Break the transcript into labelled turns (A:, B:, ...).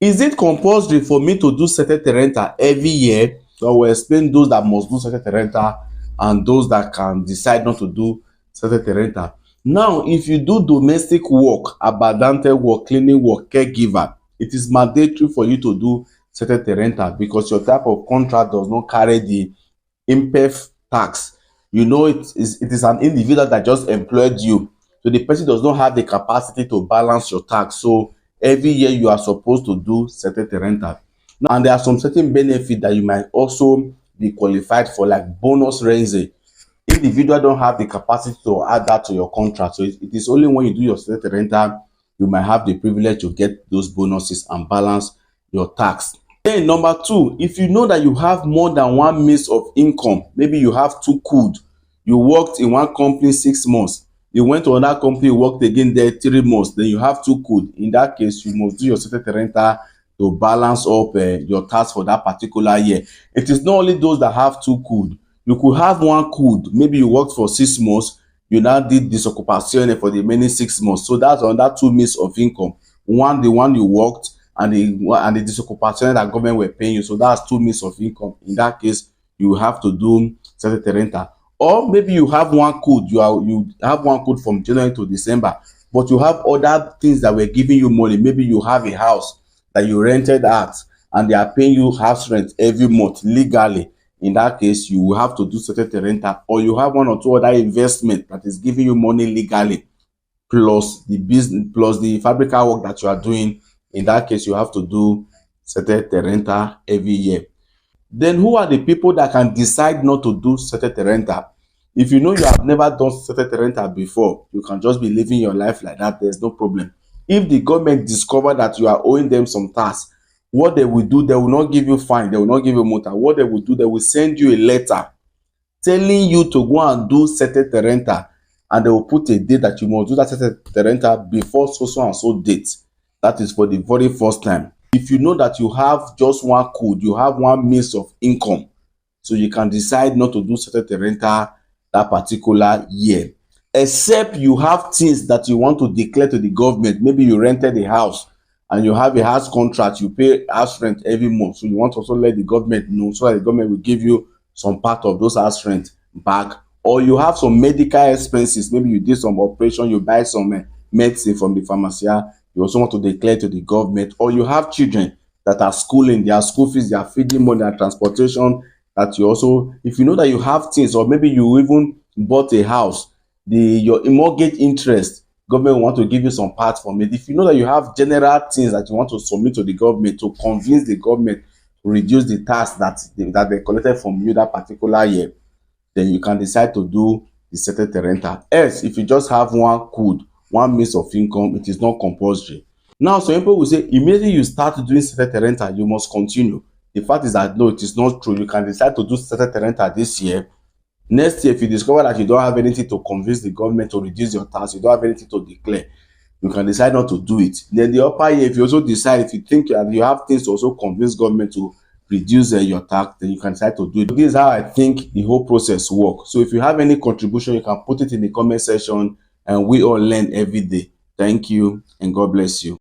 A: Is it compulsory for me to do certain rental every year? So I will explain those that must do certain rental and those that can decide not to do certain rental. Now, if you do domestic work, abandoned work, cleaning work, caregiver, it is mandatory for you to do certain rental because your type of contract does not carry the impef tax. You know, it is an individual that just employed you, so the person does not have the capacity to balance your tax. So every year you are supposed to do certain rental. Now, and there are some certain benefits that you might also be qualified for, like bonus rent. Individual don't have the capacity to add that to your contract, so it is only when you do your certain rental you might have the privilege to get those bonuses and balance your tax. Then number two, if you know that you have more than one means of income, maybe you have two kud, you worked in one company 6 months, you went to another company, worked again there 3 months, then you have two kud. In that case, you must do your certain rental to balance up your tax for that particular year. It is not only those that have two kud. You could have one kud, maybe you worked for 6 months, you now did disoccupation for the remaining 6 months, so that's another two means of income. One, the one you worked, and the disoccupation that government were paying you, so that's two means of income. In that case, you have to do certain rental. Or maybe you have one code, you have one code from January to December, but you have other things that were giving you money. Maybe you have a house that you rented out and they are paying you house rent every month legally. In that case, you will have to do certain rental. Or you have one or two other investment that is giving you money legally, plus the business, plus the fabrical work that you are doing. In that case, you have to do certain rental every year. Then who are the people that can decide not to do certain rental? If you know you have never done certain rental before, you can just be living your life like that. There's no problem. If the government discover that you are owing them some tax, what they will do, they will not give you fine, they will not give you multa. What they will do, they will send you a letter telling you to go and do certain rental, and they will put a date that you must do that certain rental before so and so date. That is for the very first time. If you know that you have just one code, you have one means of income, so you can decide not to do certain rental that particular year, except you have things that you want to declare to the government. Maybe you rented a house and you have a house contract, you pay house rent every month, so you want to also let the government know, so that the government will give you some part of those house rent back. Or you have some medical expenses, maybe you did some operation, you buy some medicine from the pharmacy, you also want to declare to the government. Or you have children that are schooling, their school fees, their feeding money, their transportation, that you also, if you know that you have things, or maybe you even bought a house, your mortgage interest, government will want to give you some part from it. If you know that you have general things that you want to submit to the government to convince the government to reduce the tax that they collected from you that particular year, then you can decide to do the certain rental. Else, if you just have one code, one means of income, it is not compulsory. Now, some people will say immediately you start doing certain rental, you must continue. The fact is that no, it is not true. You can decide to do certain rental this year. Next year, if you discover that you don't have anything to convince the government to reduce your tax, you don't have anything to declare, you can decide not to do it. Then the upper year, if you also decide, if you think that you have things to also convince government to reduce your tax, then you can decide to do it. This is how I think the whole process works. So if you have any contribution, you can put it in the comment section, and we all learn every day. Thank you, and God bless you.